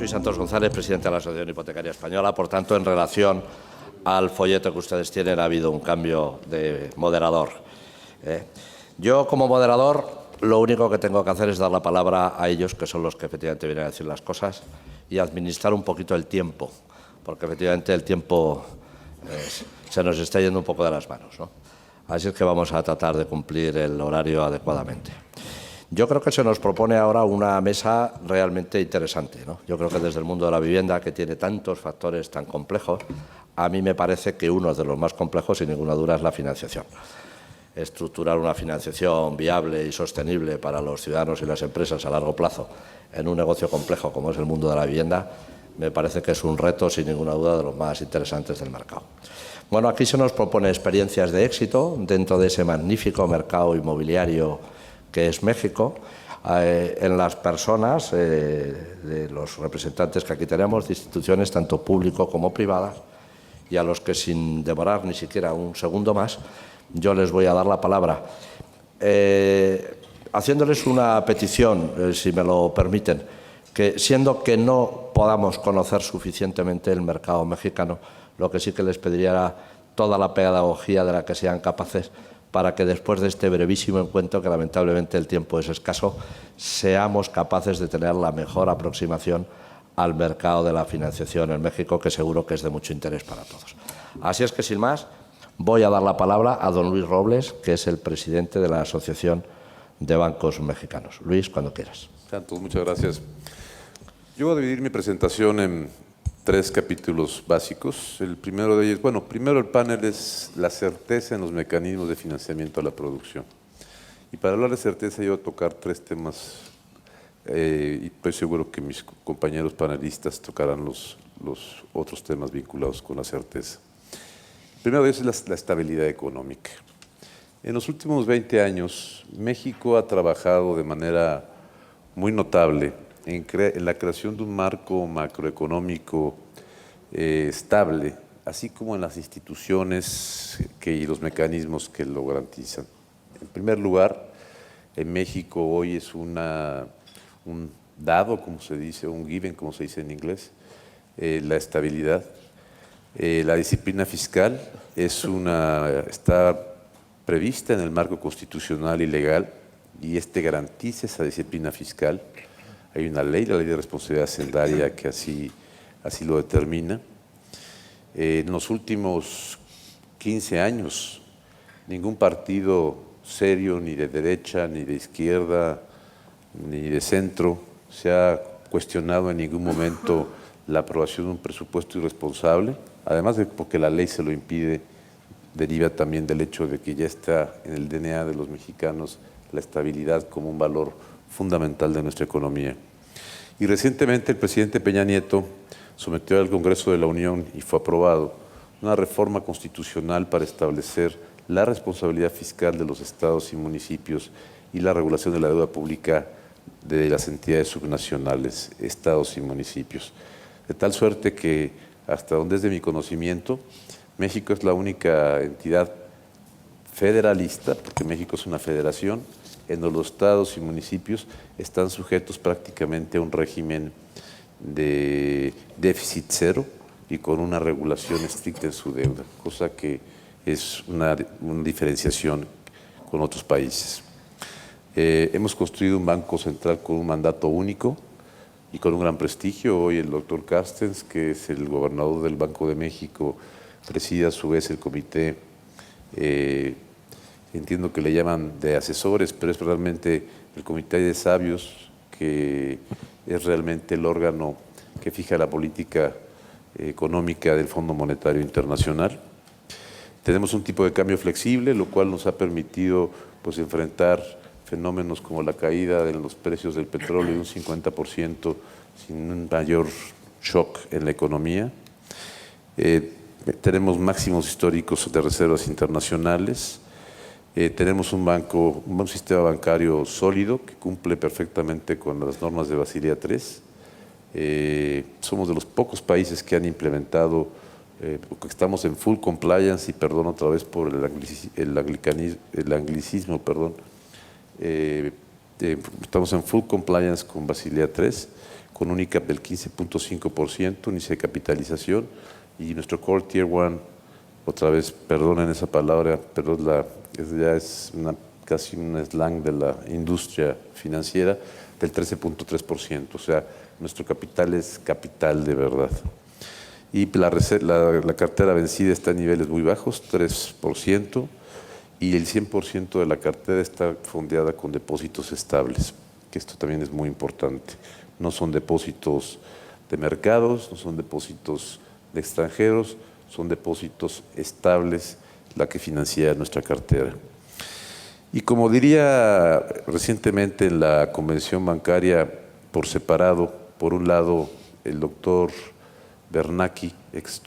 Soy Santos González, presidente de la Asociación Hipotecaria Española. Por tanto, en relación al folleto que ustedes tienen, ha habido un cambio de moderador. Yo, como moderador, lo único que tengo que hacer es dar la palabra a ellos, que son los que efectivamente vienen a decir las cosas, y administrar un poquito el tiempo, porque efectivamente el tiempo se nos está yendo un poco de las manos, ¿no? Así es que vamos a tratar de cumplir el horario adecuadamente. Yo creo que se nos propone ahora una mesa realmente interesante, ¿no? Yo creo que desde el mundo de la vivienda, que tiene tantos factores tan complejos, a mí me parece que uno de los más complejos, sin ninguna duda, es la financiación. Estructurar una financiación viable y sostenible para los ciudadanos y las empresas a largo plazo en un negocio complejo como es el mundo de la vivienda, me parece que es un reto, sin ninguna duda, de los más interesantes del mercado. Bueno, aquí se nos propone experiencias de éxito dentro de ese magnífico mercado inmobiliario que es México, en las personas, de los representantes que aquí tenemos, de instituciones tanto público como privadas, y a los que, sin demorar ni siquiera un segundo más, yo les voy a dar la palabra. Haciéndoles una petición, si me lo permiten, que siendo que no podamos conocer suficientemente el mercado mexicano, lo que sí que les pediría era toda la pedagogía de la que sean capaces para que después de este brevísimo encuentro, que lamentablemente el tiempo es escaso, seamos capaces de tener la mejor aproximación al mercado de la financiación en México, que seguro que es de mucho interés para todos. Así es que, sin más, voy a dar la palabra a don Luis Robles, que es el presidente de la Asociación de Bancos Mexicanos. Luis, cuando quieras. Santos, muchas gracias. Yo voy a dividir mi presentación en 3 capítulos básicos. El primero de ellos, bueno, primero el panel es la certeza en los mecanismos de financiamiento a la producción. Y para hablar de certeza yo voy a tocar 3 temas y estoy seguro que mis compañeros panelistas tocarán los otros temas vinculados con la certeza. El primero de ellos es la estabilidad económica. En los últimos 20 años, México ha trabajado de manera muy notable en la creación de un marco macroeconómico estable, así como en las instituciones y los mecanismos que lo garantizan. En primer lugar, en México hoy es un dado, como se dice, un given, como se dice en inglés, la estabilidad. La disciplina fiscal está prevista en el marco constitucional y legal, y garantiza esa disciplina fiscal. Hay una ley, la Ley de Responsabilidad Hacendaria, que así lo determina. En los últimos 15 años, ningún partido serio, ni de derecha, ni de izquierda, ni de centro, se ha cuestionado en ningún momento la aprobación de un presupuesto irresponsable, además de porque la ley se lo impide, deriva también del hecho de que ya está en el DNA de los mexicanos la estabilidad como un valor fundamental de nuestra economía. Y recientemente el presidente Peña Nieto sometió al Congreso de la Unión y fue aprobado una reforma constitucional para establecer la responsabilidad fiscal de los estados y municipios y la regulación de la deuda pública de las entidades subnacionales, estados y municipios. De tal suerte que, hasta donde es de mi conocimiento, México es la única entidad federalista, porque México es una federación, en donde los estados y municipios están sujetos prácticamente a un régimen de déficit cero y con una regulación estricta en su deuda, cosa que es una diferenciación con otros países. Hemos construido un banco central con un mandato único y con un gran prestigio. Hoy el doctor Carstens, que es el gobernador del Banco de México, preside a su vez el comité, entiendo que le llaman de asesores, pero es realmente el comité de sabios, que es realmente el órgano que fija la política económica del Fondo Monetario Internacional. Tenemos un tipo de cambio flexible, lo cual nos ha permitido enfrentar fenómenos como la caída de los precios del petróleo de un 50% sin un mayor shock en la economía. Tenemos máximos históricos de reservas internacionales. Tenemos un sistema bancario sólido que cumple perfectamente con las normas de Basilea III. Somos de los pocos países que han implementado, porque estamos en full compliance, y perdón otra vez por el anglicismo, perdón. Estamos en full compliance con Basilea III, con un ICAP del 15.5%, índice de capitalización, y nuestro Core Tier 1, otra vez, perdonen esa palabra, pero ya es casi un slang de la industria financiera, del 13.3%. O sea, nuestro capital es capital de verdad. Y la cartera vencida está a niveles muy bajos, 3%, y el 100% de la cartera está fondeada con depósitos estables, que esto también es muy importante. No son depósitos de mercados, no son depósitos de extranjeros, son depósitos estables la que financia nuestra cartera. Y como diría recientemente en la convención bancaria por separado, por un lado el doctor Bernanke, ex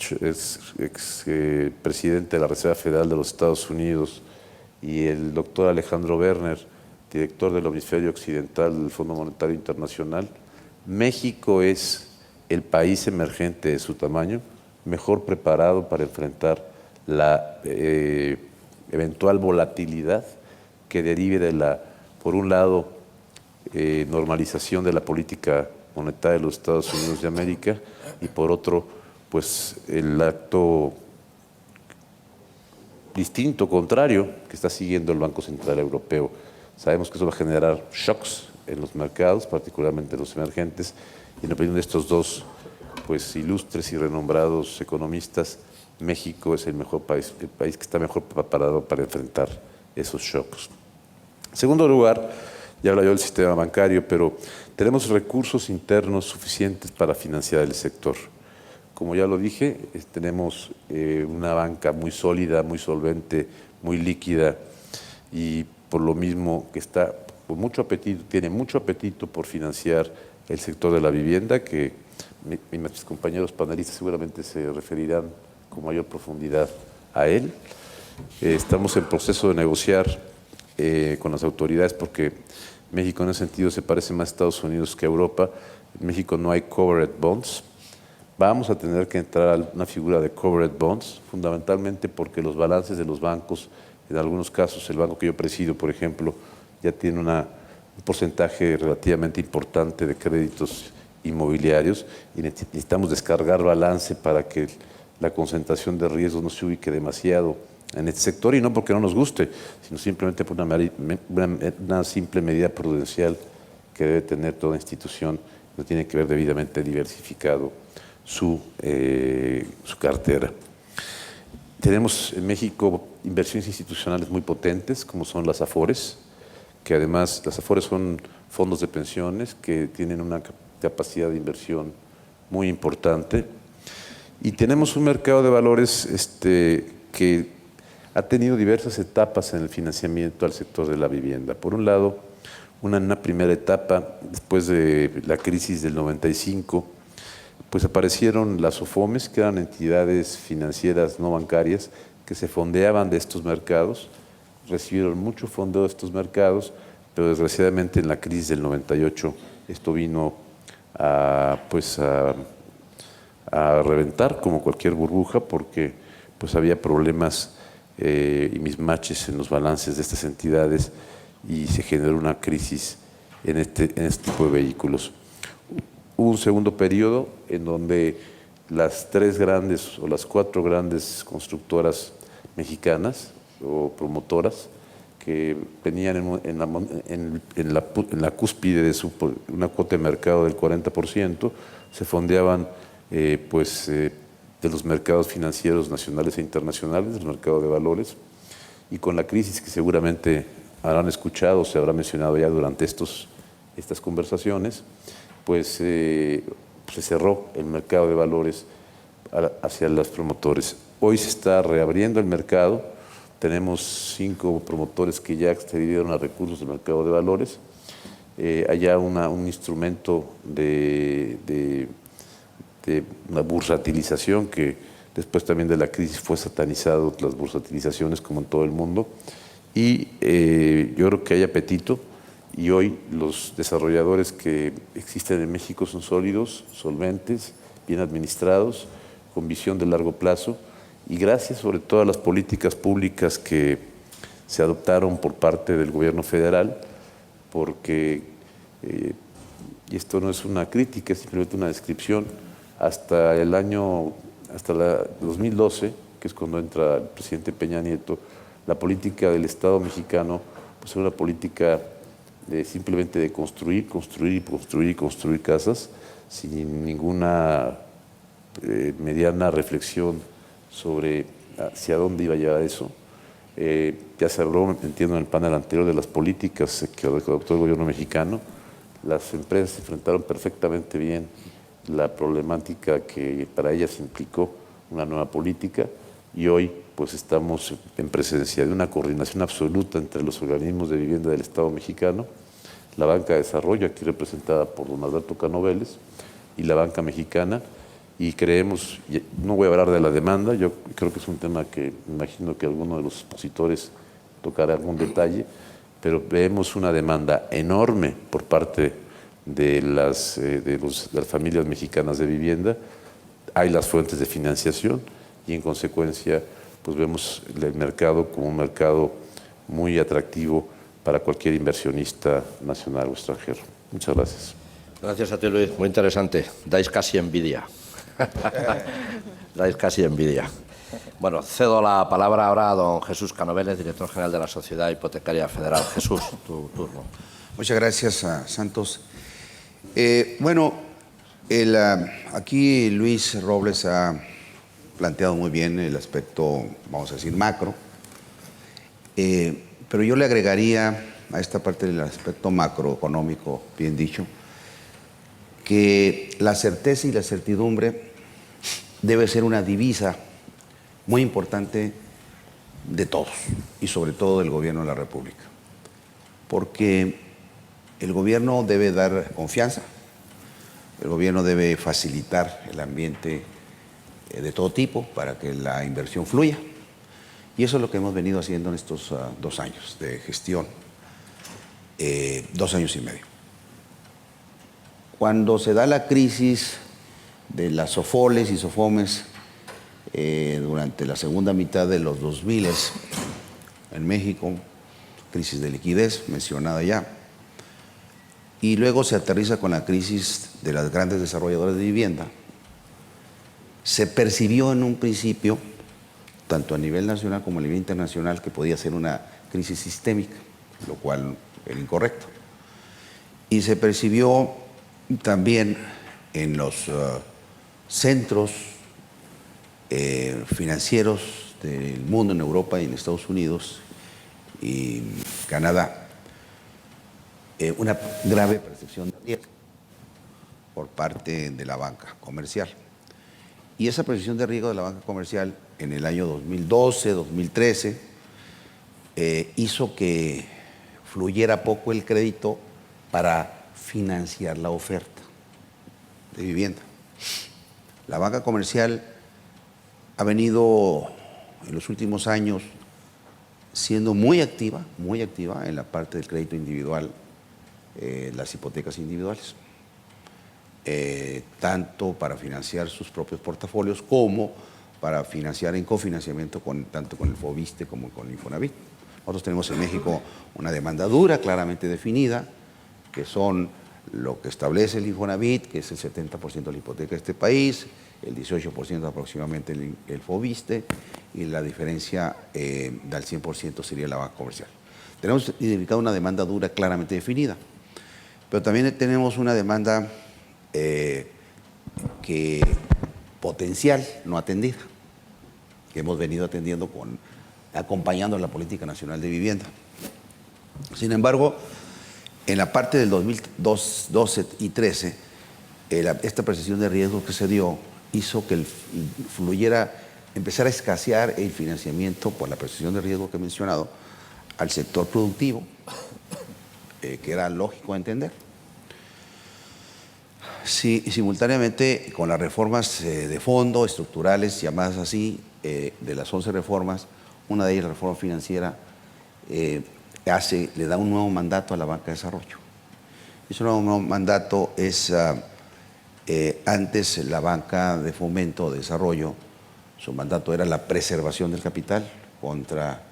presidente de la Reserva Federal de los Estados Unidos, y el doctor Alejandro Werner, director del hemisferio occidental del Fondo Monetario Internacional, México es el país emergente de su tamaño mejor preparado para enfrentar la eventual volatilidad que derive de la, por un lado, normalización de la política monetaria de los Estados Unidos de América, y por otro, pues el acto distinto, contrario, que está siguiendo el Banco Central Europeo. Sabemos que eso va a generar shocks en los mercados, particularmente los emergentes, y en opinión de estos dos pues, ilustres y renombrados economistas, México es el país que está mejor preparado para enfrentar esos shocks. En segundo lugar, ya hablaba yo del sistema bancario, pero tenemos recursos internos suficientes para financiar el sector. Como ya lo dije, tenemos una banca muy sólida, muy solvente, muy líquida, y por lo mismo que está con mucho apetito, tiene mucho apetito por financiar el sector de la vivienda, que mis compañeros panelistas seguramente se referirán con mayor profundidad a él. Estamos en proceso de negociar con las autoridades, porque México en ese sentido se parece más a Estados Unidos que a Europa. En México no hay covered bonds. Vamos a tener que entrar a una figura de covered bonds, fundamentalmente porque los balances de los bancos, en algunos casos, el banco que yo presido, por ejemplo, ya tiene un porcentaje relativamente importante de créditos inmobiliarios, y necesitamos descargar balance para que la concentración de riesgos no se ubique demasiado en este sector, y no porque no nos guste, sino simplemente por una simple medida prudencial que debe tener toda institución que tiene que ver debidamente diversificado su cartera. Tenemos en México inversiones institucionales muy potentes, como son las AFORES, que además las AFORES son fondos de pensiones que tienen una capacidad de inversión muy importante. Y tenemos un mercado de valores que ha tenido diversas etapas en el financiamiento al sector de la vivienda. Por un lado, una primera etapa, después de la crisis del 95, pues aparecieron las OFOMES, que eran entidades financieras no bancarias que se fondeaban de estos mercados, recibieron mucho fondeo de estos mercados, pero desgraciadamente en la crisis del 98 esto vino a reventar como cualquier burbuja, porque pues había problemas y mismatches en los balances de estas entidades, y se generó una crisis en este tipo de vehículos. Hubo un segundo periodo en donde las 3 grandes o las 4 grandes constructoras mexicanas o promotoras, que tenían en la cúspide de una cuota de mercado del 40%, se fondeaban de los mercados financieros nacionales e internacionales, del mercado de valores, y con la crisis que seguramente habrán escuchado, se habrá mencionado ya durante estas conversaciones, pues se cerró el mercado de valores hacia los promotores. Hoy se está reabriendo el mercado, tenemos 5 promotores que ya accedieron a recursos del mercado de valores. Hay ya un instrumento de una bursatilización, que después también de la crisis fue satanizado, las bursatilizaciones como en todo el mundo, y yo creo que hay apetito. Y hoy los desarrolladores que existen en México son sólidos, solventes, bien administrados, con visión de largo plazo, y gracias sobre todo a las políticas públicas que se adoptaron por parte del gobierno federal, porque y esto no es una crítica, es simplemente una descripción, hasta 2012, que es cuando entra el presidente Peña Nieto, la política del Estado mexicano pues era una política simplemente de construir casas, sin ninguna mediana reflexión sobre hacia dónde iba a llevar eso. Ya se habló, entiendo, en el panel anterior de las políticas que adoptó el gobierno mexicano. Las empresas enfrentaron perfectamente bien la problemática que para ellas implicó una nueva política, y hoy pues estamos en presencia de una coordinación absoluta entre los organismos de vivienda del Estado mexicano, la banca de desarrollo, aquí representada por don Alberto Cano Vélez, y la banca mexicana, y creemos, no voy a hablar de la demanda, yo creo que es un tema que imagino que alguno de los expositores tocará algún detalle, pero vemos una demanda enorme por parte de las familias mexicanas de vivienda. Hay las fuentes de financiación y en consecuencia pues vemos el mercado como un mercado muy atractivo para cualquier inversionista nacional o extranjero. Muchas gracias. Gracias a ti, Luis. Muy interesante. Dais casi envidia. Dais casi envidia. Bueno, cedo la palabra ahora a don Jesús Cano Vélez, director general de la Sociedad Hipotecaria Federal. Jesús, tu turno. Muchas gracias, Santos. Aquí Luis Robles ha planteado muy bien el aspecto, vamos a decir, macro, pero yo le agregaría a esta parte del aspecto macroeconómico, bien dicho, que la certeza y la certidumbre debe ser una divisa muy importante de todos y sobre todo del gobierno de la República, porque el gobierno debe dar confianza, el gobierno debe facilitar el ambiente de todo tipo para que la inversión fluya, y eso es lo que hemos venido haciendo en estos 2 años de gestión, 2 años y medio. Cuando se da la crisis de las SOFOLES y SOFOMES durante la segunda mitad de los 2000 en México, crisis de liquidez mencionada ya, y luego se aterriza con la crisis de las grandes desarrolladoras de vivienda, se percibió en un principio, tanto a nivel nacional como a nivel internacional, que podía ser una crisis sistémica, lo cual era incorrecto. Y se percibió también en los centros financieros del mundo, en Europa y en Estados Unidos y Canadá, una grave percepción de riesgo por parte de la banca comercial. Y esa percepción de riesgo de la banca comercial en el año 2012, 2013, hizo que fluyera poco el crédito para financiar la oferta de vivienda. La banca comercial ha venido en los últimos años siendo muy activa en la parte del crédito individual, las hipotecas individuales, tanto para financiar sus propios portafolios como para financiar en cofinanciamiento tanto con el FOBISTE como con el Infonavit. Nosotros tenemos en México una demanda dura, claramente definida, que son lo que establece el Infonavit, que es el 70% de la hipoteca de este país, el 18% aproximadamente el FOBISTE, y la diferencia del 100% sería la banca comercial. Tenemos identificado una demanda dura claramente definida, pero también tenemos una demanda potencial no atendida, que hemos venido atendiendo acompañando la Política Nacional de Vivienda. Sin embargo, en la parte del 2012 y 13, esta percepción de riesgo que se dio hizo que empezara a escasear el financiamiento por la percepción de riesgo que he mencionado al sector productivo, que era lógico entender. Sí, y simultáneamente con las reformas de fondo, estructurales, llamadas así, de las 11 reformas, una de ellas, la reforma financiera, le da un nuevo mandato a la banca de desarrollo. Ese nuevo mandato es, antes la banca de fomento de desarrollo, su mandato era la preservación del capital contra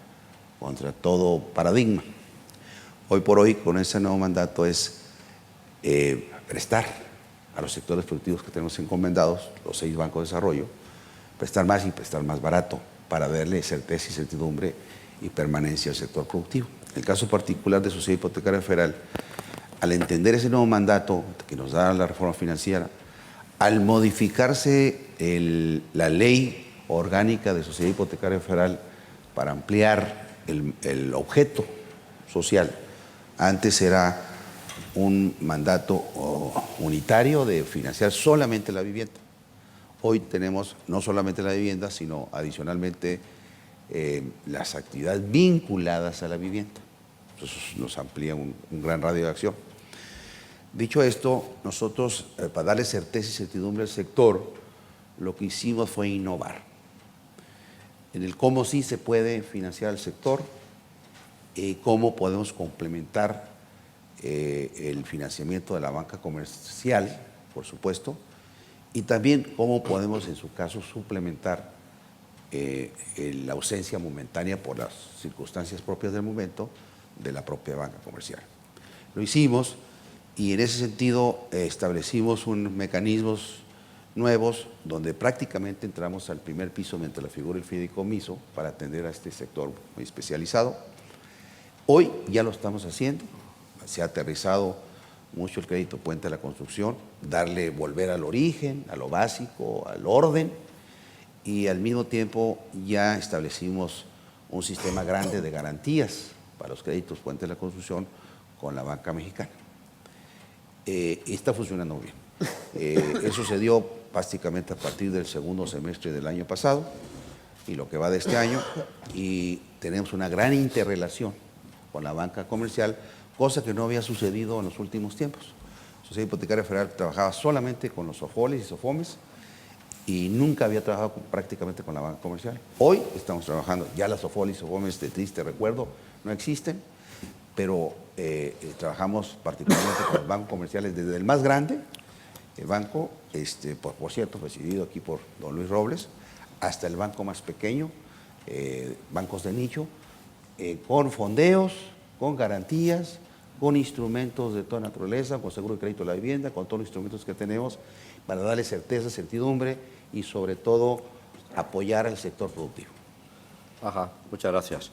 todo paradigma. Hoy por hoy, con ese nuevo mandato es prestar a los sectores productivos que tenemos encomendados, los 6 bancos de desarrollo, prestar más y prestar más barato para darle certeza y certidumbre y permanencia al sector productivo. En el caso particular de Sociedad Hipotecaria Federal, al entender ese nuevo mandato que nos da la reforma financiera, al modificarse la ley orgánica de Sociedad Hipotecaria Federal para ampliar el objeto social, antes era un mandato unitario de financiar solamente la vivienda. Hoy tenemos no solamente la vivienda, sino adicionalmente las actividades vinculadas a la vivienda. Eso nos amplía un gran radio de acción. Dicho esto, nosotros, para darle certeza y certidumbre al sector, lo que hicimos fue innovar. En el cómo sí se puede financiar al sector, cómo podemos complementar el financiamiento de la banca comercial, por supuesto, y también cómo podemos, en su caso, suplementar la ausencia momentánea por las circunstancias propias del momento de la propia banca comercial. Lo hicimos y en ese sentido establecimos mecanismos nuevos donde prácticamente entramos al primer piso mientras la figura del fideicomiso para atender a este sector muy especializado. Hoy ya lo estamos haciendo, se ha aterrizado mucho el crédito puente a la construcción, volver al origen, a lo básico, al orden, y al mismo tiempo ya establecimos un sistema grande de garantías para los créditos puente a la construcción con la banca mexicana. Está funcionando bien. Eso se dio básicamente a partir del segundo semestre del año pasado y lo que va de este año, y tenemos una gran interrelación con la banca comercial, cosa que no había sucedido en los últimos tiempos. Sociedad Hipotecaria Federal trabajaba solamente con los SOFOLES y SOFOMES y nunca había trabajado prácticamente con la banca comercial. Hoy estamos trabajando, ya las SOFOLES y SOFOMES, de triste recuerdo, no existen, pero trabajamos particularmente con los bancos comerciales, desde el más grande, el banco, por cierto, presidido aquí por don Luis Robles, hasta el banco más pequeño, bancos de nicho, con fondeos, con garantías, con instrumentos de toda naturaleza, con seguro de crédito de la vivienda, con todos los instrumentos que tenemos para darle certeza, certidumbre y sobre todo apoyar al sector productivo. Ajá, muchas gracias.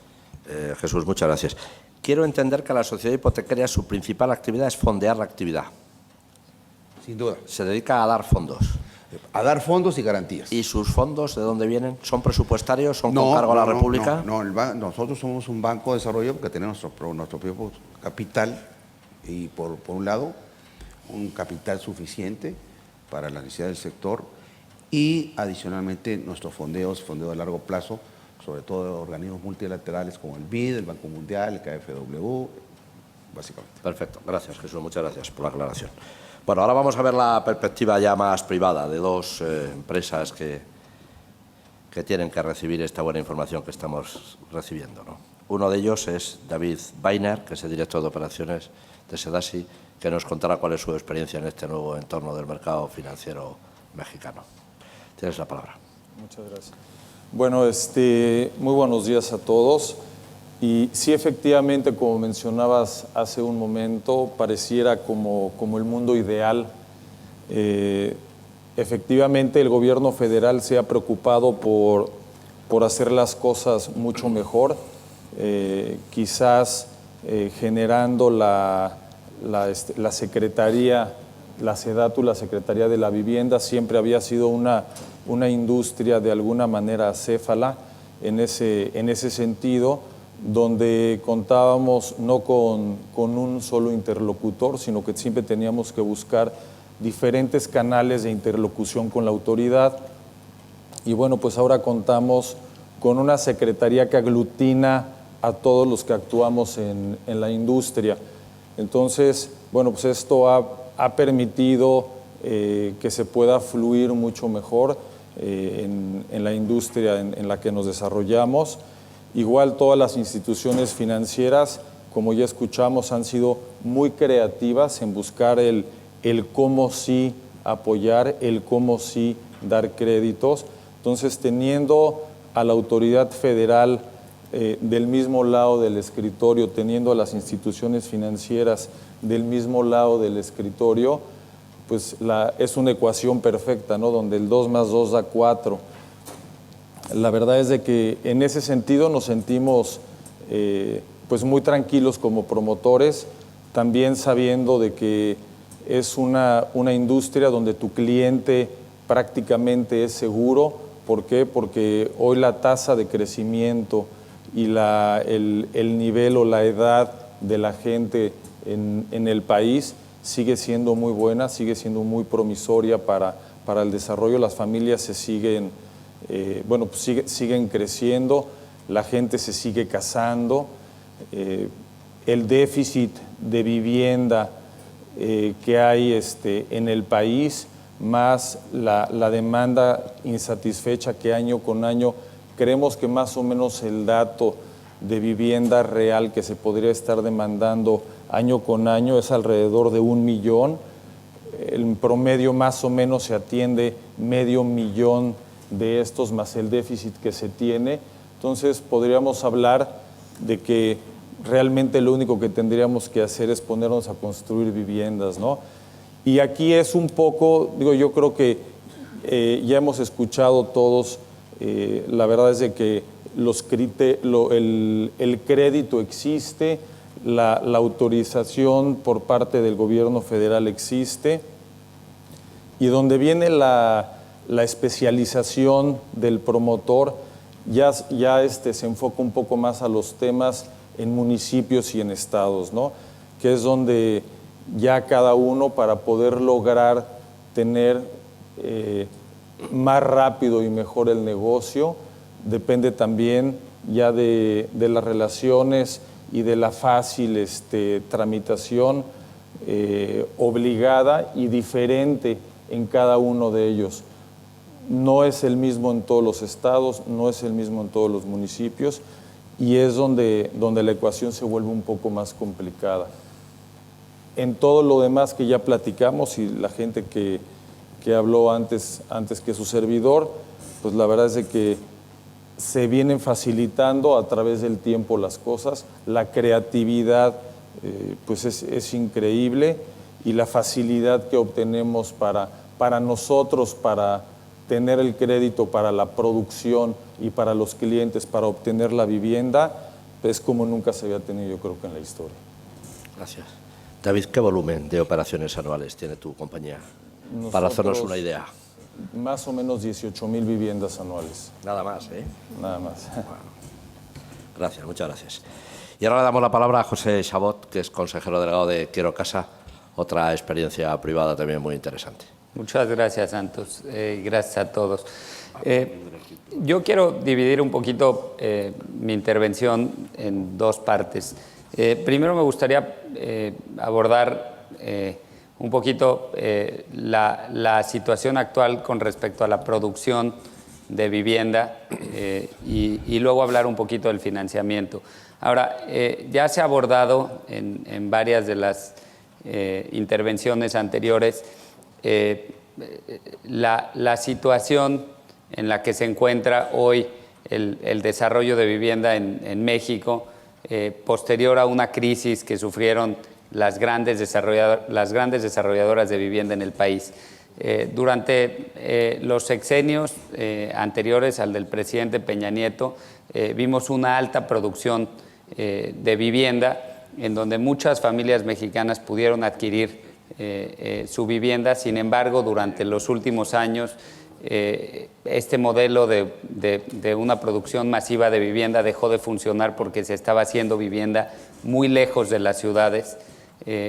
Jesús, muchas gracias. Quiero entender que la sociedad hipotecaria, su principal actividad es fondear la actividad. Sin duda. Se dedica a dar fondos. A dar fondos y garantías. ¿Y sus fondos de dónde vienen? ¿Son presupuestarios? ¿Son con cargo a la República? No, nosotros somos un banco de desarrollo porque tenemos nuestro propio capital y por un lado un capital suficiente para la necesidad del sector y adicionalmente nuestros fondeos a largo plazo, sobre todo de organismos multilaterales como el BID, el Banco Mundial, el KfW, básicamente. Perfecto, gracias Jesús, muchas gracias por la aclaración. Bueno, ahora vamos a ver la perspectiva ya más privada de dos empresas que tienen que recibir esta buena información que estamos recibiendo, ¿no? Uno de ellos es David Weiner, que es el director de operaciones de SEDASI, que nos contará cuál es su experiencia en este nuevo entorno del mercado financiero mexicano. Tienes la palabra. Muchas gracias. Bueno, muy buenos días a todos. Y sí, efectivamente, como mencionabas hace un momento, pareciera como el mundo ideal. Efectivamente, el gobierno federal se ha preocupado por hacer las cosas mucho mejor, quizás generando la Secretaría, la SEDATU, la Secretaría de la Vivienda, siempre había sido una industria de alguna manera acéfala en ese sentido, donde contábamos no con un solo interlocutor, sino que siempre teníamos que buscar diferentes canales de interlocución con la autoridad. Y bueno, pues ahora contamos con una secretaría que aglutina a todos los que actuamos en la industria. Entonces, bueno, pues esto ha permitido que se pueda fluir mucho mejor en la industria en la que nos desarrollamos. Igual todas las instituciones financieras, como ya escuchamos, han sido muy creativas en buscar el cómo sí apoyar, el cómo sí dar créditos. Entonces, teniendo a la autoridad federal del mismo lado del escritorio, teniendo a las instituciones financieras del mismo lado del escritorio, pues es una ecuación perfecta, ¿no? Donde el 2 más 2 da 4. La verdad es de que en ese sentido nos sentimos pues muy tranquilos como promotores, también sabiendo de que es una industria donde tu cliente prácticamente es seguro. ¿Por qué? Porque hoy la tasa de crecimiento y el nivel o la edad de la gente en el país sigue siendo muy buena, sigue siendo muy promisoria para el desarrollo. Las familias se siguen, siguen creciendo, la gente se sigue casando, el déficit de vivienda que hay en el país, más la demanda insatisfecha que año con año, creemos que más o menos el dato de vivienda real que se podría estar demandando año con año es alrededor de 1 millón. El promedio más o menos se atiende 500,000 de estos, más el déficit que se tiene. Entonces podríamos hablar de que realmente lo único que tendríamos que hacer es ponernos a construir viviendas, ¿no? Y aquí es un poco, yo creo que ya hemos escuchado todos, la verdad es de que el crédito existe, la autorización por parte del gobierno federal existe, y donde viene la especialización del promotor, ya se enfoca un poco más a los temas en municipios y en estados, ¿no? Que es donde ya cada uno, para poder lograr tener más rápido y mejor el negocio, depende también ya de las relaciones y de la fácil tramitación obligada y diferente en cada uno de ellos. No es el mismo en todos los estados, no es el mismo en todos los municipios, y es donde la ecuación se vuelve un poco más complicada. En todo lo demás que ya platicamos, y la gente que habló antes que su servidor, pues la verdad es de que se vienen facilitando a través del tiempo las cosas, la creatividad pues es increíble, y la facilidad que obtenemos para nosotros, para tener el crédito para la producción y para los clientes, para obtener la vivienda, es como nunca se había tenido, yo creo, que en la historia. Gracias. David, ¿qué volumen de operaciones anuales tiene tu compañía? Para hacernos una idea. Más o menos 18,000 viviendas anuales. Nada más, ¿eh? Nada más. Bueno. Gracias, muchas gracias. Y ahora le damos la palabra a José Chabot, que es consejero delegado de Quiero Casa, otra experiencia privada también muy interesante. Muchas gracias, Santos. Gracias a todos. Yo quiero dividir un poquito mi intervención en dos partes. Primero me gustaría abordar un poquito la situación actual con respecto a la producción de vivienda y luego hablar un poquito del financiamiento. Ahora, ya se ha abordado en varias de las intervenciones anteriores la situación en la que se encuentra hoy el desarrollo de vivienda en México, posterior a una crisis que sufrieron las grandes desarrolladoras de vivienda en el país. Durante los sexenios anteriores al del presidente Peña Nieto, vimos una alta producción de vivienda en donde muchas familias mexicanas pudieron adquirir su vivienda. Sin embargo, durante los últimos años, este modelo de una producción masiva de vivienda dejó de funcionar porque se estaba haciendo vivienda muy lejos de las ciudades,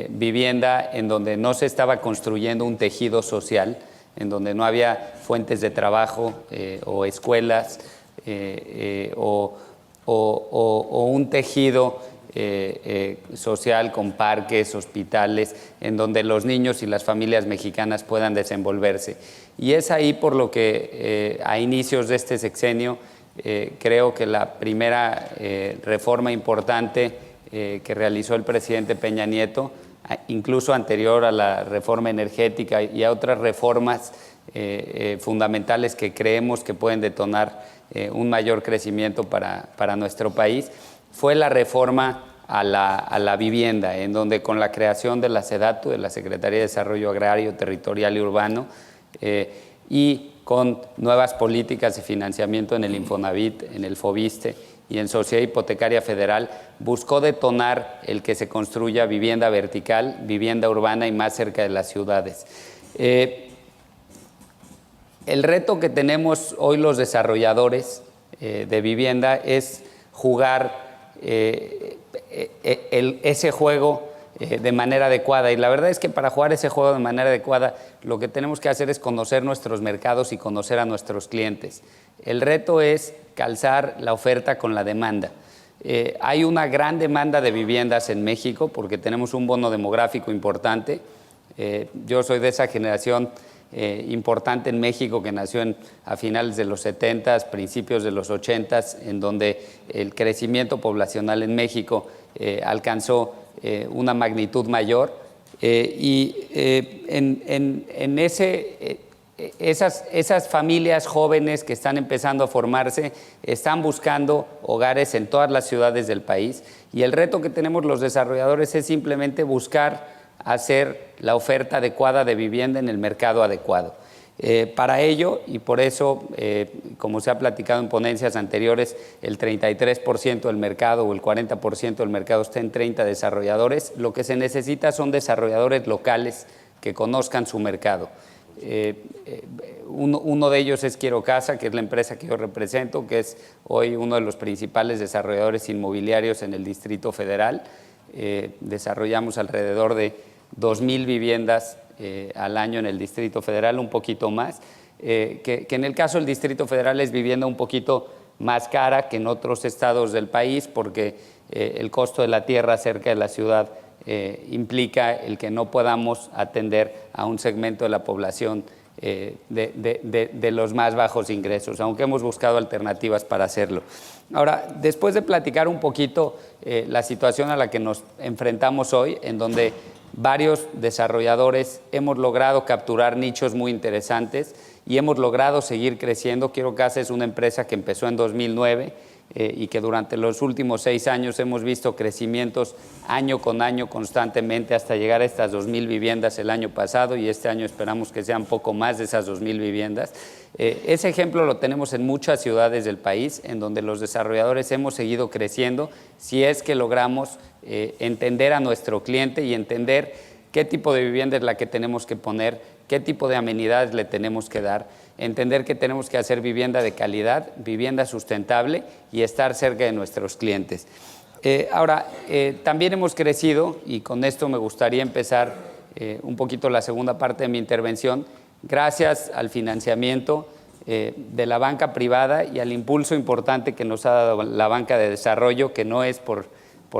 vivienda en donde no se estaba construyendo un tejido social, en donde no había fuentes de trabajo o escuelas o un tejido social con parques, hospitales, en donde los niños y las familias mexicanas puedan desenvolverse. Y es ahí por lo que a inicios de este sexenio creo que la primera reforma importante que realizó el presidente Peña Nieto, incluso anterior a la reforma energética y a otras reformas fundamentales que creemos que pueden detonar un mayor crecimiento para nuestro país, fue la reforma a la vivienda, en donde con la creación de la SEDATU, de la Secretaría de Desarrollo Agrario, Territorial y Urbano, y con nuevas políticas de financiamiento en el Infonavit, en el Fobiste y en Sociedad Hipotecaria Federal, buscó detonar el que se construya vivienda vertical, vivienda urbana y más cerca de las ciudades. El reto que tenemos hoy los desarrolladores de vivienda es jugar ese juego de manera adecuada. Y la verdad es que para jugar ese juego de manera adecuada, lo que tenemos que hacer es conocer nuestros mercados y conocer a nuestros clientes. El reto es calzar la oferta con la demanda. Hay una gran demanda de viviendas en México porque tenemos un bono demográfico importante. Yo soy de esa generación importante en México que nació a finales de los 70s, principios de los 80s, en donde el crecimiento poblacional en México alcanzó una magnitud mayor esas familias jóvenes que están empezando a formarse están buscando hogares en todas las ciudades del país, y el reto que tenemos los desarrolladores es simplemente buscar hacer la oferta adecuada de vivienda en el mercado adecuado. Para ello, y por eso, como se ha platicado en ponencias anteriores, el 33% del mercado o el 40% del mercado está en 30 desarrolladores. Lo que se necesita son desarrolladores locales que conozcan su mercado. Uno de ellos es Quiero Casa, que es la empresa que yo represento, que es hoy uno de los principales desarrolladores inmobiliarios en el Distrito Federal. Desarrollamos alrededor de 2,000 viviendas al año en el Distrito Federal, un poquito más, que en el caso del Distrito Federal es vivienda un poquito más cara que en otros estados del país, porque el costo de la tierra cerca de la ciudad implica el que no podamos atender a un segmento de la población de los más bajos ingresos, aunque hemos buscado alternativas para hacerlo. Ahora, después de platicar un poquito la situación a la que nos enfrentamos hoy, en donde varios desarrolladores hemos logrado capturar nichos muy interesantes y hemos logrado seguir creciendo. Quiero Casa es una empresa que empezó en 2009 y que durante los últimos 6 años hemos visto crecimientos año con año constantemente hasta llegar a estas 2,000 viviendas el año pasado, y este año esperamos que sean poco más de esas 2,000 viviendas. Ese ejemplo lo tenemos en muchas ciudades del país, en donde los desarrolladores hemos seguido creciendo si es que logramos entender a nuestro cliente y entender qué tipo de vivienda es la que tenemos que poner, qué tipo de amenidades le tenemos que dar, entender que tenemos que hacer vivienda de calidad, vivienda sustentable y estar cerca de nuestros clientes. Ahora, también hemos crecido, y con esto me gustaría empezar un poquito la segunda parte de mi intervención, gracias al financiamiento de la banca privada y al impulso importante que nos ha dado la banca de desarrollo, que no es por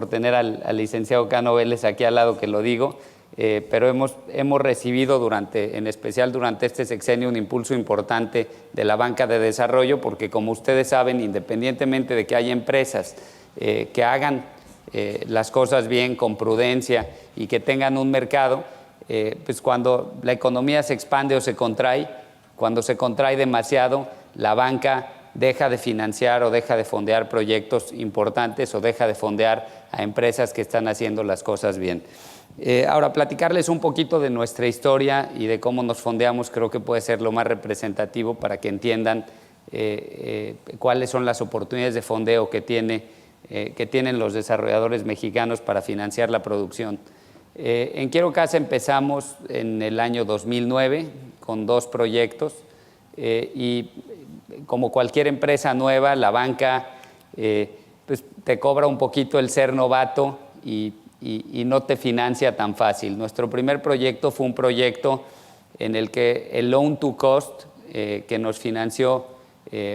tener al licenciado Cano Vélez aquí al lado que lo digo, pero hemos recibido en especial durante este sexenio, un impulso importante de la banca de desarrollo, porque como ustedes saben, independientemente de que haya empresas que hagan las cosas bien, con prudencia y que tengan un mercado, pues cuando la economía se expande o se contrae, cuando se contrae demasiado, la banca deja de financiar o deja de fondear proyectos importantes o deja de fondear a empresas que están haciendo las cosas bien. Ahora, platicarles un poquito de nuestra historia y de cómo nos fondeamos creo que puede ser lo más representativo para que entiendan cuáles son las oportunidades de fondeo que tienen los desarrolladores mexicanos para financiar la producción. En Quiero Casa empezamos en el año 2009 con 2 proyectos y como cualquier empresa nueva, la banca pues te cobra un poquito el ser novato y no te financia tan fácil. Nuestro primer proyecto fue un proyecto en el que el loan to cost que nos financió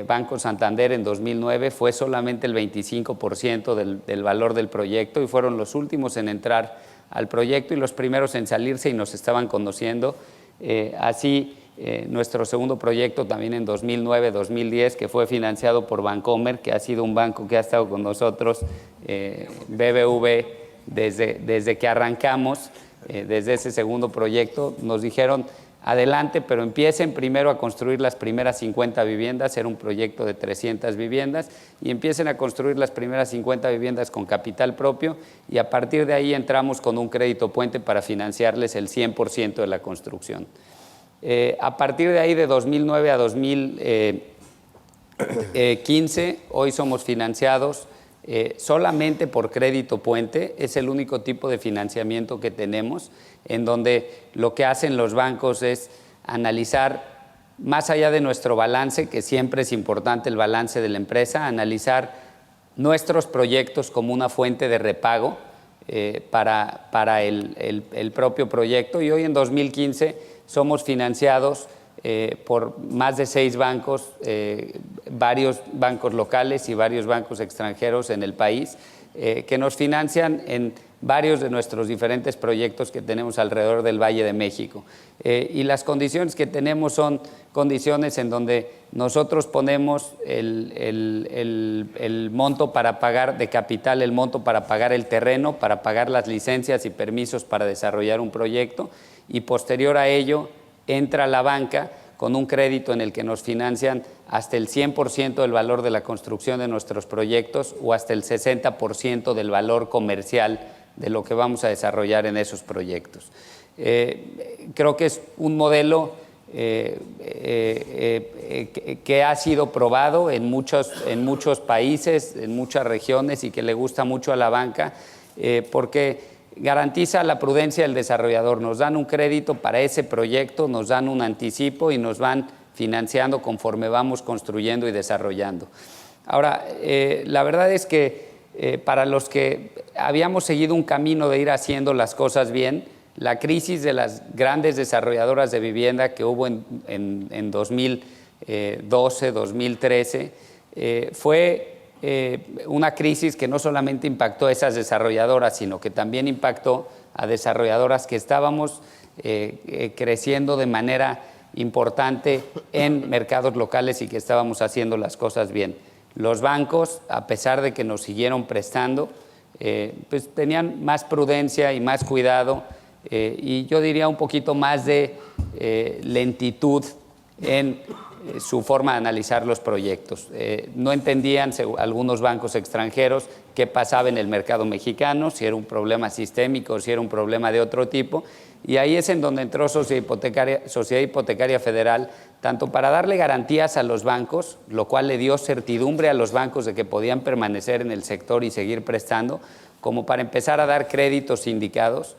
Banco Santander en 2009 fue solamente el 25% del valor del proyecto, y fueron los últimos en entrar al proyecto y los primeros en salirse, y nos estaban conociendo. Así, nuestro segundo proyecto también en 2009-2010, que fue financiado por Bancomer, que ha sido un banco que ha estado con nosotros, BBV, desde que arrancamos, desde ese segundo proyecto. Nos dijeron, adelante, pero empiecen primero a construir las primeras 50 viviendas, era un proyecto de 300 viviendas, y empiecen a construir las primeras 50 viviendas con capital propio, y a partir de ahí entramos con un crédito puente para financiarles el 100% de la construcción. A partir de ahí, de 2009 a 2015, hoy somos financiados solamente por crédito puente. Es el único tipo de financiamiento que tenemos, en donde lo que hacen los bancos es analizar, más allá de nuestro balance, que siempre es importante el balance de la empresa, analizar nuestros proyectos como una fuente de repago para el propio proyecto. Y hoy en 2015 somos financiados por más de 6 bancos, varios bancos locales y varios bancos extranjeros en el país, que nos financian en varios de nuestros diferentes proyectos que tenemos alrededor del Valle de México. Y las condiciones que tenemos son condiciones en donde nosotros ponemos el monto para pagar de capital, el monto para pagar el terreno, para pagar las licencias y permisos para desarrollar un proyecto, y posterior a ello entra la banca con un crédito en el que nos financian hasta el 100% del valor de la construcción de nuestros proyectos o hasta el 60% del valor comercial de lo que vamos a desarrollar en esos proyectos. Creo que es un modelo que ha sido probado en muchos países, en muchas regiones, y que le gusta mucho a la banca, porque garantiza la prudencia del desarrollador. Nos dan un crédito para ese proyecto, nos dan un anticipo y nos van financiando conforme vamos construyendo y desarrollando. Ahora, la verdad es que para los que habíamos seguido un camino de ir haciendo las cosas bien, la crisis de las grandes desarrolladoras de vivienda que hubo en 2012, 2013, fue una crisis que no solamente impactó a esas desarrolladoras, sino que también impactó a desarrolladoras que estábamos creciendo de manera importante en mercados locales y que estábamos haciendo las cosas bien. Los bancos, a pesar de que nos siguieron prestando, pues tenían más prudencia y más cuidado, y yo diría un poquito más de lentitud en su forma de analizar los proyectos. No entendían algunos bancos extranjeros qué pasaba en el mercado mexicano, si era un problema sistémico, si era un problema de otro tipo, y ahí es en donde entró Sociedad Hipotecaria Federal, tanto para darle garantías a los bancos, lo cual le dio certidumbre a los bancos de que podían permanecer en el sector y seguir prestando, como para empezar a dar créditos sindicados.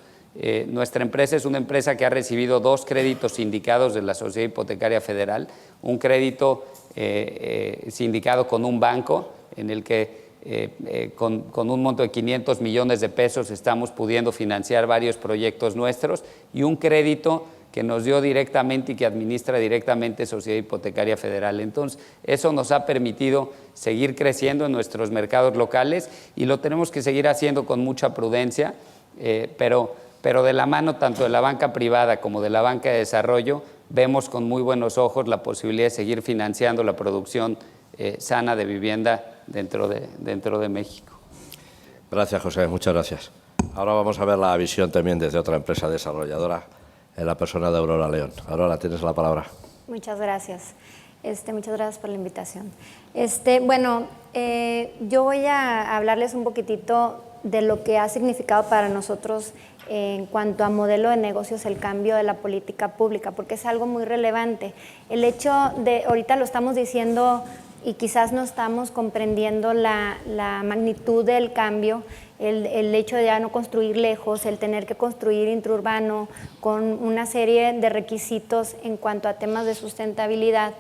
Nuestra empresa es una empresa que ha recibido 2 créditos sindicados de la Sociedad Hipotecaria Federal, un crédito sindicado con un banco en el que con un monto de 500 millones de pesos estamos pudiendo financiar varios proyectos nuestros, y un crédito que nos dio directamente y que administra directamente Sociedad Hipotecaria Federal. Entonces, eso nos ha permitido seguir creciendo en nuestros mercados locales, y lo tenemos que seguir haciendo con mucha prudencia, pero de la mano tanto de la banca privada como de la banca de desarrollo, vemos con muy buenos ojos la posibilidad de seguir financiando la producción sana de vivienda dentro de México. Gracias, José, muchas gracias. Ahora vamos a ver la visión también desde otra empresa desarrolladora, en la persona de Aurora León. Aurora, tienes la palabra. Muchas gracias. Muchas gracias por la invitación. Yo voy a hablarles un poquitito de lo que ha significado para nosotros en cuanto a modelo de negocios el cambio de la política pública, porque es algo muy relevante. El hecho de, ahorita lo estamos diciendo y quizás no estamos comprendiendo la magnitud del cambio, el hecho de ya no construir lejos, el tener que construir intraurbano con una serie de requisitos en cuanto a temas de sustentabilidad,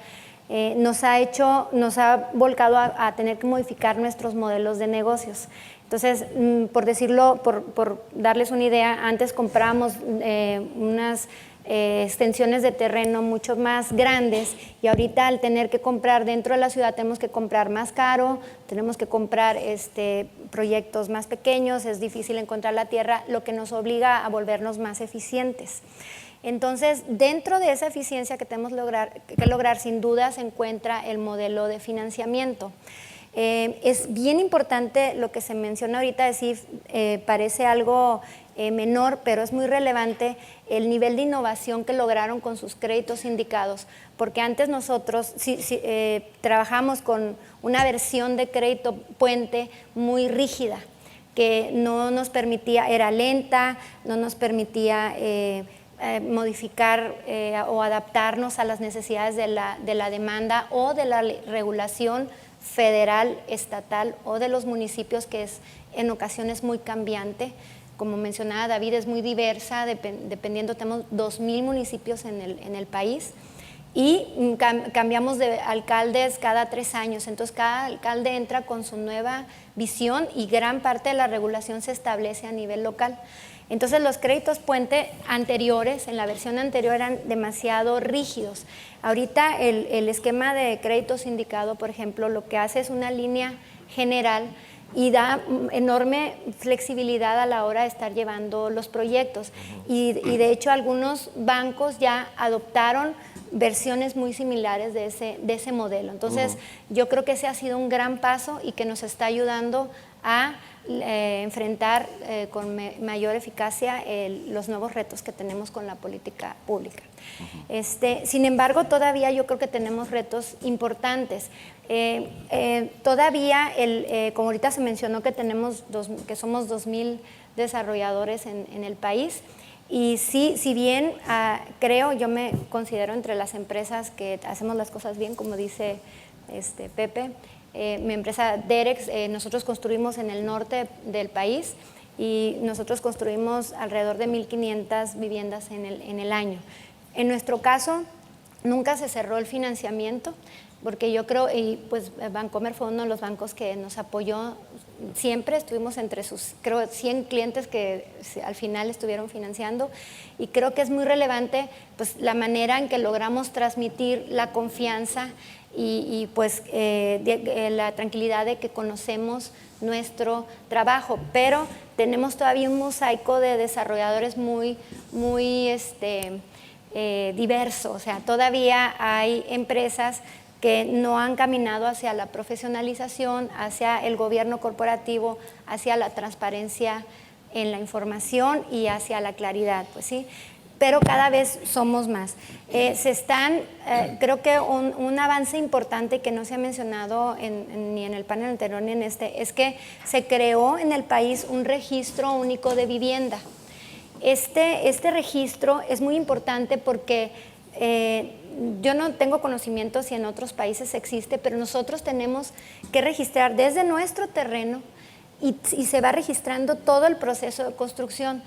nos ha volcado a tener que modificar nuestros modelos de negocios. Entonces, por decirlo, por darles una idea, antes comprábamos unas extensiones de terreno mucho más grandes, y ahorita al tener que comprar dentro de la ciudad tenemos que comprar más caro, tenemos que comprar proyectos más pequeños, es difícil encontrar la tierra, lo que nos obliga a volvernos más eficientes. Entonces, dentro de esa eficiencia que tenemos que lograr, sin duda se encuentra el modelo de financiamiento. Es bien importante lo que se menciona ahorita, decir, parece algo menor, pero es muy relevante el nivel de innovación que lograron con sus créditos sindicados, porque antes nosotros trabajamos con una versión de crédito puente muy rígida, que no nos permitía, era lenta, no nos permitía modificar o adaptarnos a las necesidades de la demanda o de la regulación federal, estatal o de los municipios, que es en ocasiones muy cambiante. Como mencionaba David, es muy diversa, dependiendo, tenemos 2,000 municipios en el país y cambiamos de alcaldes cada 3 años, entonces cada alcalde entra con su nueva visión y gran parte de la regulación se establece a nivel local. Entonces los créditos puente anteriores, en la versión anterior, eran demasiado rígidos. Ahorita el esquema de crédito sindicado, por ejemplo, lo que hace es una línea general y da enorme flexibilidad a la hora de estar llevando los proyectos. Y de hecho algunos bancos ya adoptaron versiones muy similares de ese modelo. Entonces yo creo que ese ha sido un gran paso y que nos está ayudando a enfrentar con mayor eficacia los nuevos retos que tenemos con la política pública. Sin embargo, todavía yo creo que tenemos retos importantes. Todavía, como ahorita se mencionó que que somos 2,000 desarrolladores en el país, y sí, si bien yo me considero entre las empresas que hacemos las cosas bien, como dice Pepe, mi empresa Derex, nosotros construimos en el norte del país y nosotros construimos alrededor de 1,500 viviendas en el año. En nuestro caso, nunca se cerró el financiamiento, porque yo creo, y pues Bancomer fue uno de los bancos que nos apoyó siempre, estuvimos entre sus, creo, 100 clientes que al final estuvieron financiando, y creo que es muy relevante pues la manera en que logramos transmitir la confianza y pues la tranquilidad de que conocemos nuestro trabajo, pero tenemos todavía un mosaico de desarrolladores muy diverso, o sea, todavía hay empresas que no han caminado hacia la profesionalización, hacia el gobierno corporativo, hacia la transparencia en la información y hacia la claridad, pues sí, pero cada vez somos más. Creo que un avance importante que no se ha mencionado ni en el panel anterior ni en es que se creó en el país un registro único de vivienda. Este registro es muy importante porque yo no tengo conocimiento si en otros países existe, pero nosotros tenemos que registrar desde nuestro terreno y se va registrando todo el proceso de construcción.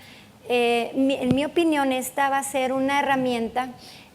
En mi opinión, esta va a ser una herramienta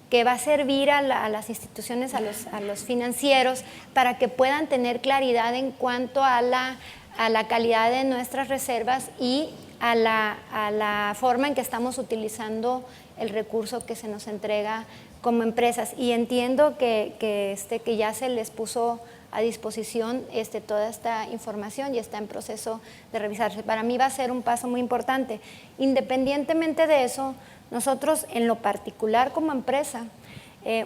que va a servir a las instituciones, a los financieros, para que puedan tener claridad en cuanto a la calidad de nuestras reservas y a la forma en que estamos utilizando el recurso que se nos entrega como empresas. Y entiendo que ya se les puso a disposición toda esta información y está en proceso de revisarse. Para mí va a ser un paso muy importante. Independientemente de eso, nosotros en lo particular como empresa,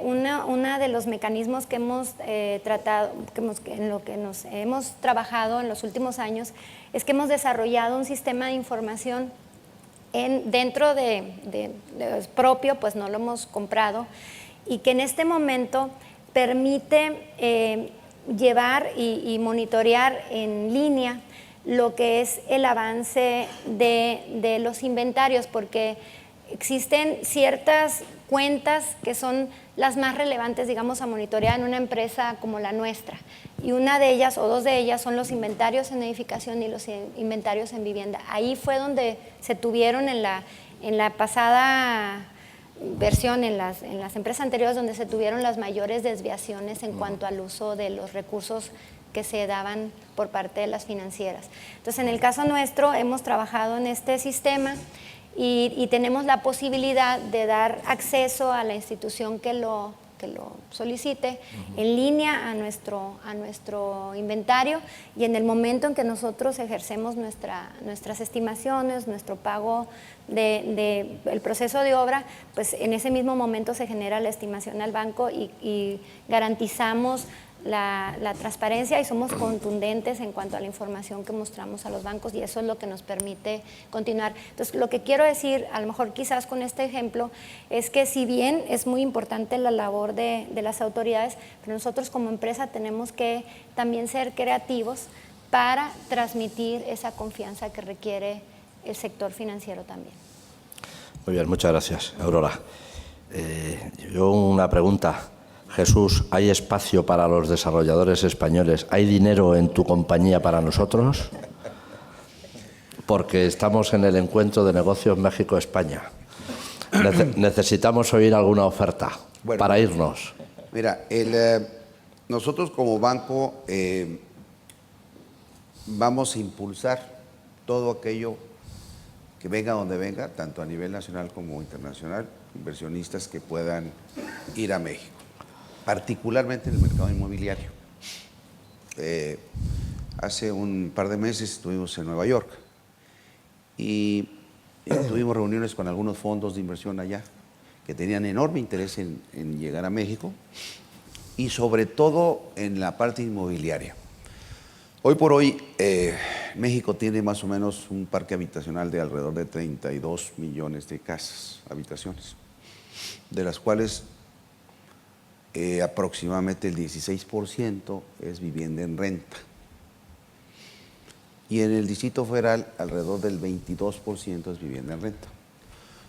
uno de los mecanismos que hemos tratado, en lo que nos hemos trabajado en los últimos años, es que hemos desarrollado un sistema de información dentro de propio, pues no lo hemos comprado, y que en este momento permite llevar y monitorear en línea lo que es el avance de los inventarios, porque existen ciertas cuentas que son las más relevantes, digamos, a monitorear en una empresa como la nuestra. Y una de ellas, o dos de ellas, son los inventarios en edificación y los inventarios en vivienda. Ahí fue donde se tuvieron en la pasada versión, en las empresas anteriores, donde se tuvieron las mayores desviaciones en cuanto al uso de los recursos que se daban por parte de las financieras. Entonces, en el caso nuestro, hemos trabajado en este sistema y tenemos la posibilidad de dar acceso a la institución que lo solicite en línea a nuestro inventario, y en el momento en que nosotros ejercemos nuestras estimaciones, nuestro pago el proceso de obra, pues en ese mismo momento se genera la estimación al banco y garantizamos la transparencia y somos contundentes en cuanto a la información que mostramos a los bancos, y eso es lo que nos permite continuar. Entonces, lo que quiero decir, a lo mejor quizás con este ejemplo, es que si bien es muy importante la labor de las autoridades, pero nosotros como empresa tenemos que también ser creativos para transmitir esa confianza que requiere el sector financiero también. Muy bien, muchas gracias, Aurora. Yo una pregunta. Jesús, ¿hay espacio para los desarrolladores españoles? ¿Hay dinero en tu compañía para nosotros? Porque estamos en el encuentro de negocios México-España. Necesitamos oír alguna oferta para irnos. Mira, nosotros como banco vamos a impulsar todo aquello que venga donde venga, tanto a nivel nacional como internacional, inversionistas que puedan ir a México, particularmente en el mercado inmobiliario. Hace un par de meses estuvimos en Nueva York y tuvimos reuniones con algunos fondos de inversión allá que tenían enorme interés en llegar a México y sobre todo en la parte inmobiliaria. Hoy por hoy, México tiene más o menos un parque habitacional de alrededor de 32 millones de casas, habitaciones, de las cuales aproximadamente el 16% es vivienda en renta. Y en el Distrito Federal, alrededor del 22% es vivienda en renta.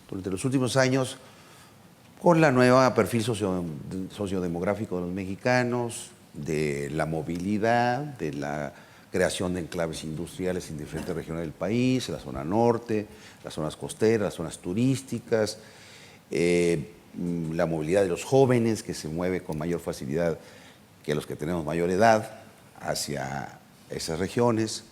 Durante los últimos años, con la nueva perfil sociodemográfico de los mexicanos, de la movilidad, de la creación de enclaves industriales en diferentes regiones del país, en la zona norte, las zonas costeras, las zonas turísticas, la movilidad de los jóvenes que se mueve con mayor facilidad que los que tenemos mayor edad hacia esas regiones.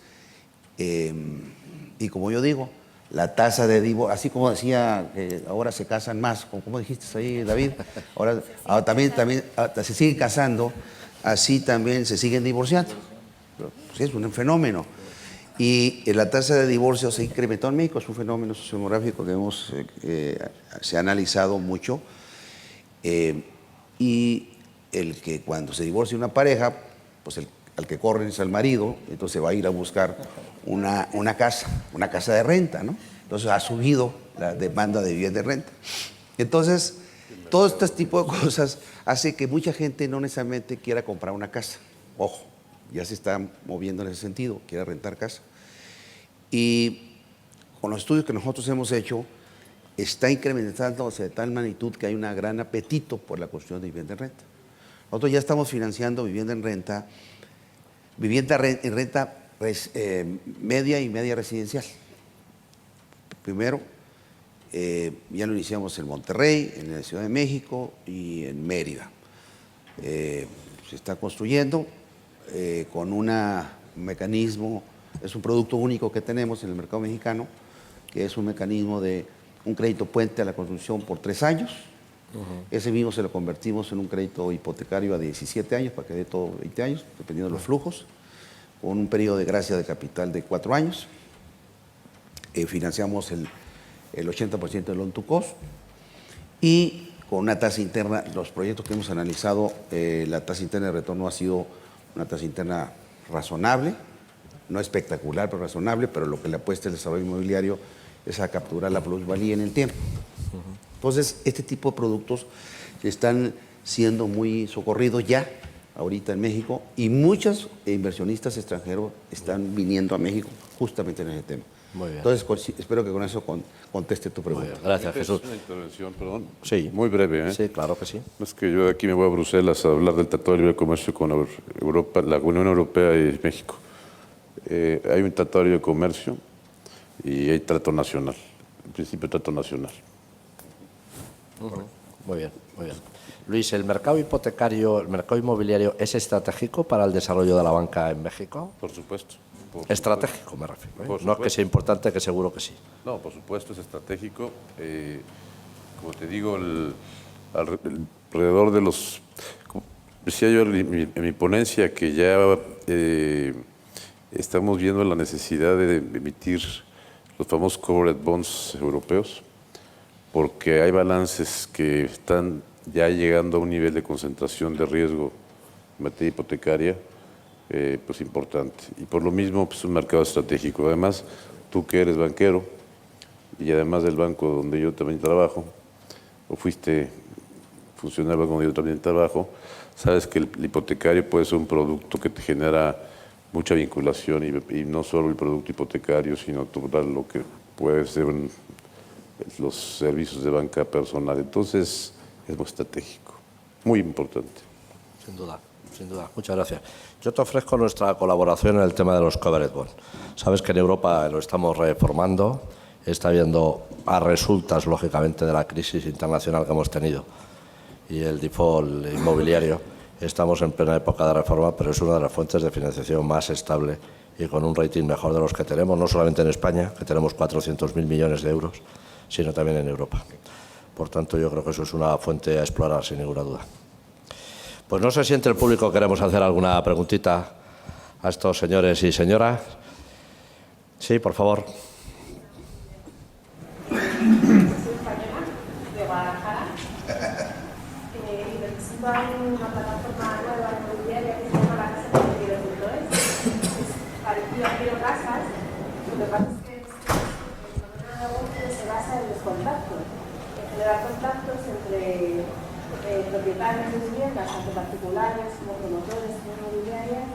Y como yo digo, la tasa de divorcio, así como decía que ahora se casan más, como dijiste ahí, David, ahora también se siguen casando, así también se siguen divorciando. Pues es un fenómeno. Y la tasa de divorcio se incrementó en México, es un fenómeno sociodemográfico que se ha analizado mucho. Y el que cuando se divorcia una pareja, pues al que corren es al marido, entonces va a ir a buscar una casa de renta, ¿no? Entonces ha subido la demanda de vivienda de renta. Entonces, todo este tipo de cosas hace que mucha gente no necesariamente quiera comprar una casa. Ojo, ya se está moviendo en ese sentido, quiere rentar casa. Y con los estudios que nosotros hemos hecho, está incrementándose de tal magnitud que hay un gran apetito por la construcción de vivienda en renta. Nosotros ya estamos financiando vivienda en renta media y media residencial. Primero, ya lo iniciamos en Monterrey, en la Ciudad de México y en Mérida. Se está construyendo con un mecanismo, es un producto único que tenemos en el mercado mexicano, que es un mecanismo de un crédito puente a la construcción por 3 años. Ese mismo se lo convertimos en un crédito hipotecario a 17 años, para que dé todo 20 años, dependiendo de los flujos, con un periodo de gracia de capital de 4 años. Financiamos el 80% del loan to cost y con una tasa interna, los proyectos que hemos analizado, la tasa interna de retorno ha sido una tasa interna razonable, no espectacular, pero razonable, pero lo que le apuesta el desarrollo inmobiliario es a capturar la plusvalía en el tiempo. Entonces, este tipo de productos están siendo muy socorridos ya, ahorita en México, y muchos inversionistas extranjeros están viniendo a México justamente en ese tema. Muy bien. Entonces, espero que con eso conteste tu pregunta. Muy bien. Gracias, Jesús. Una intervención, perdón. Sí. Muy breve, ¿eh? Sí, claro que sí. Es que yo de aquí me voy a Bruselas a hablar del Tratado de Libre Comercio con Europa, la Unión Europea y México. Hay un Tratado de Libre Comercio y hay trato nacional. En principio, trato nacional. Muy bien, muy bien. Luis, ¿el mercado hipotecario, el mercado inmobiliario es estratégico para el desarrollo de la banca en México? Por supuesto. Estratégico, me refiero. Por No es que supuesto. sea importante, que seguro que sí. No, por supuesto, es estratégico. Como te digo, alrededor de los... Como decía yo en mi ponencia, que ya estamos viendo la necesidad de emitir los famosos corporate bonds europeos, porque hay balances que están ya llegando a un nivel de concentración de riesgo en materia hipotecaria, pues importante. Y por lo mismo, pues un mercado estratégico. Además, tú que eres banquero, y además del banco donde yo también trabajo, o fuiste funcionario donde yo también trabajo, sabes que el hipotecario puede ser un producto que te genera mucha vinculación y no solo el producto hipotecario, sino todo lo que puede ser los servicios de banca personal. Entonces, es muy estratégico, muy importante. Sin duda, sin duda. Muchas gracias. Yo te ofrezco nuestra colaboración en el tema de los covered bonds. Sabes que en Europa lo estamos reformando, está habiendo a resultas, lógicamente, de la crisis internacional que hemos tenido y el default inmobiliario. Estamos en plena época de reforma, pero es una de las fuentes de financiación más estable y con un rating mejor de los que tenemos, no solamente en España, que tenemos 400.000 millones de euros, sino también en Europa. Por tanto, yo creo que eso es una fuente a explorar, sin ninguna duda. Pues no sé si entre el público queremos hacer alguna preguntita a estos señores y señoras. Sí, por favor. Soy española, de Guadalajara, y participo en una plataforma nueva inmobiliaria que se llama La Casa Inmobiliaria.es. Es parecido a Quiero Casas, lo que pasa es que el fenómeno de negocio se basa en los contactos, en generar contactos entre propietarios de viviendas, tanto particulares como promotores de inmobiliarias,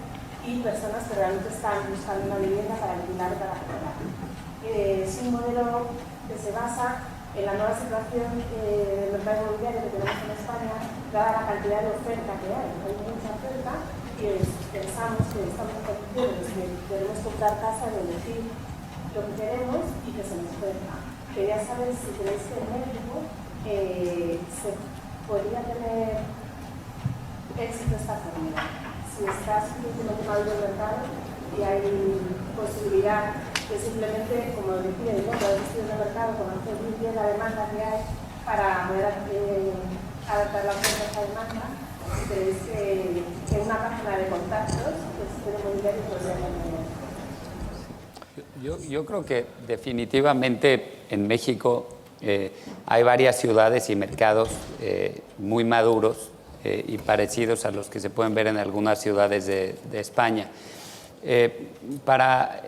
y personas que realmente están buscando una vivienda para alquilar para comprar. Es un modelo que se basa en la nueva situación del mercado inmobiliario que tenemos en España, dada la cantidad de oferta que hay. Hay mucha oferta y pensamos que estamos en condiciones de que debemos comprar casa, de elegir lo que queremos y que se nos oferta. Quería saber si creéis que en México se podría tener éxito esta fórmula. Si está suficientemente maduro el mercado y hay posibilidad de simplemente, como decía, de los estudios de mercado, conocer muy bien la demanda que hay para poder adaptar la oferta a esa demanda. Si creéis que una página de contactos del sistema inmobiliario podría tener. Yo creo que definitivamente en México hay varias ciudades y mercados muy maduros y parecidos a los que se pueden ver en algunas ciudades de España. Para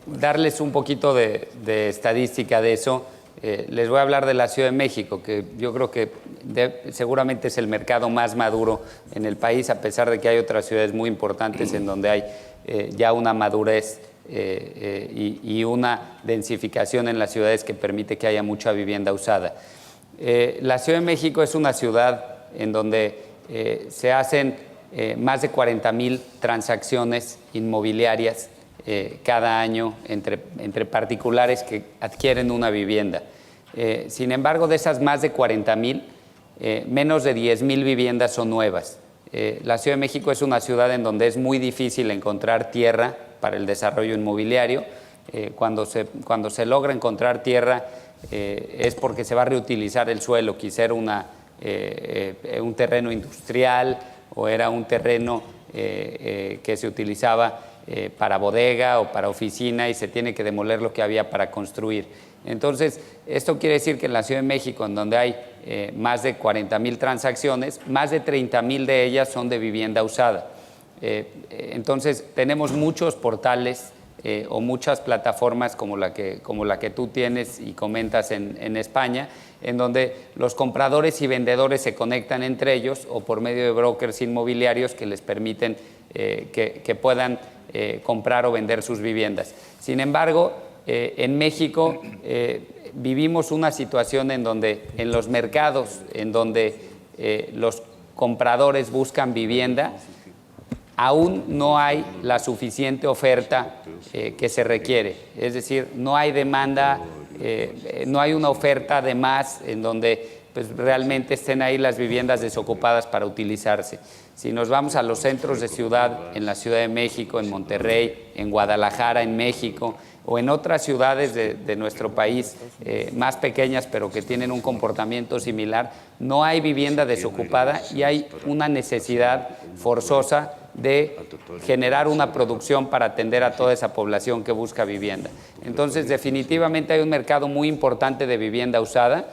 darles un poquito de estadística de eso, les voy a hablar de la Ciudad de México, que yo creo que seguramente es el mercado más maduro en el país, a pesar de que hay otras ciudades muy importantes en donde hay ya una madurez y una densificación en las ciudades que permite que haya mucha vivienda usada. La Ciudad de México es una ciudad en donde se hacen más de 40,000 transacciones inmobiliarias cada año entre particulares que adquieren una vivienda. Sin embargo, de esas más de 40,000, menos de 10,000 viviendas son nuevas. La Ciudad de México es una ciudad en donde es muy difícil encontrar tierra para el desarrollo inmobiliario. Cuando se logra encontrar tierra es porque se va a reutilizar el suelo, quizá era un terreno industrial o era un terreno que se utilizaba para bodega o para oficina y se tiene que demoler lo que había para construir. Entonces, esto quiere decir que en la Ciudad de México, en donde hay más de 40,000 transacciones, más de 30,000 de ellas son de vivienda usada. Entonces, tenemos muchos portales o muchas plataformas como la que tú tienes y comentas en España, en donde los compradores y vendedores se conectan entre ellos o por medio de brokers inmobiliarios que les permiten que puedan comprar o vender sus viviendas. Sin embargo, en México vivimos una situación en donde en los mercados en donde los compradores buscan vivienda, aún no hay la suficiente oferta que se requiere. Es decir, no hay demanda, no hay una oferta de más en donde pues, realmente estén ahí las viviendas desocupadas para utilizarse. Si nos vamos a los centros de ciudad, en la Ciudad de México, en Monterrey, en Guadalajara, en México, o en otras ciudades de nuestro país más pequeñas, pero que tienen un comportamiento similar, no hay vivienda desocupada y hay una necesidad forzosa de generar una producción para atender a toda esa población que busca vivienda. Entonces, definitivamente hay un mercado muy importante de vivienda usada,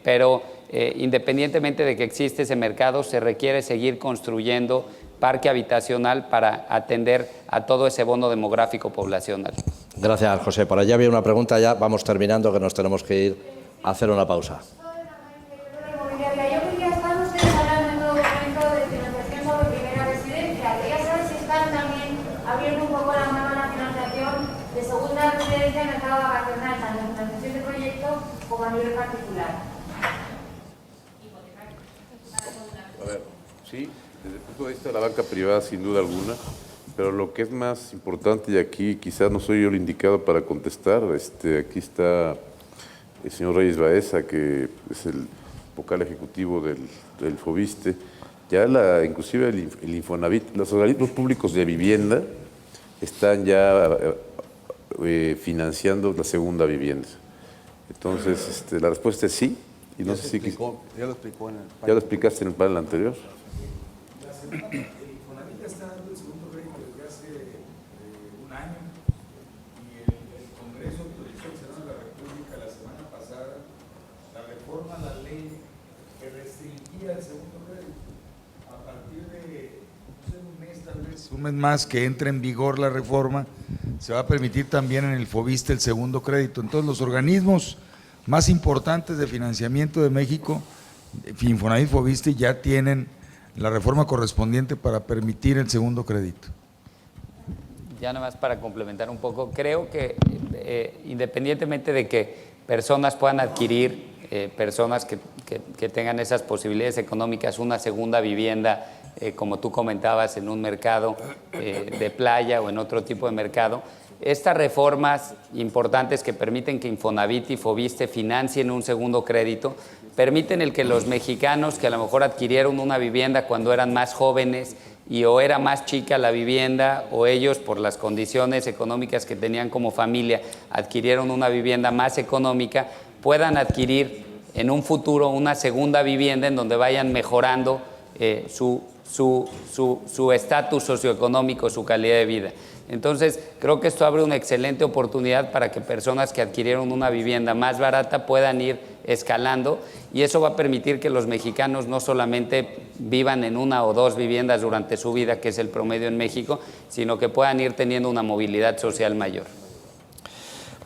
pero independientemente de que existe ese mercado, se requiere seguir construyendo parque habitacional para atender a todo ese bono demográfico poblacional. Gracias, José. Por allá había una pregunta, ya vamos terminando, que nos tenemos que ir a hacer una pausa. Yo quería, están ustedes hablando en todo momento de financiación sobre primera residencia. Quería saber si están también abriendo un poco la mano a la financiación de segunda residencia en mercado vacacional, tanto en financiación de proyecto como a nivel particular. A ver, sí, desde el punto de vista de la banca privada, sin duda alguna, pero lo que es más importante, y aquí quizás no soy yo el indicado para contestar, aquí está el señor Reyes Baeza, que es el vocal ejecutivo del FOBISTE, ya inclusive el Infonavit, los organismos públicos de vivienda están ya financiando la segunda vivienda. Entonces, la respuesta es sí. Y no sé si ya lo explicó en el ya lo explicaste en el panel anterior. El Infonavit está dando el segundo crédito desde hace un año y el Congreso autorizó al Senado de la República la semana pasada la reforma a la ley que restringía el segundo crédito. A partir de un mes, tal vez un mes más que entre en vigor la reforma, se va a permitir también en el FOBISTE el segundo crédito. Entonces los organismos más importantes de financiamiento de México, Infonavit, FOBISTE, ya tienen la reforma correspondiente para permitir el segundo crédito. Ya nada más para complementar un poco, creo que independientemente de que personas puedan adquirir, personas que tengan esas posibilidades económicas, una segunda vivienda, como tú comentabas, en un mercado de playa o en otro tipo de mercado, estas reformas importantes que permiten que Infonavit y FOBISTE financien un segundo crédito, permiten el que los mexicanos que a lo mejor adquirieron una vivienda cuando eran más jóvenes y o era más chica la vivienda o ellos por las condiciones económicas que tenían como familia adquirieron una vivienda más económica, puedan adquirir en un futuro una segunda vivienda en donde vayan mejorando su estatus socioeconómico, su calidad de vida. Entonces, creo que esto abre una excelente oportunidad para que personas que adquirieron una vivienda más barata puedan ir escalando y eso va a permitir que los mexicanos no solamente vivan en una o dos viviendas durante su vida, que es el promedio en México, sino que puedan ir teniendo una movilidad social mayor.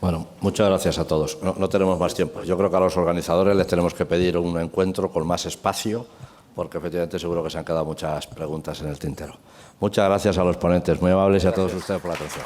Bueno, muchas gracias a todos. No tenemos más tiempo. Yo creo que a los organizadores les tenemos que pedir un encuentro con más espacio, porque efectivamente seguro que se han quedado muchas preguntas en el tintero. Muchas gracias a los ponentes, muy amables, y a todos ustedes por la atención.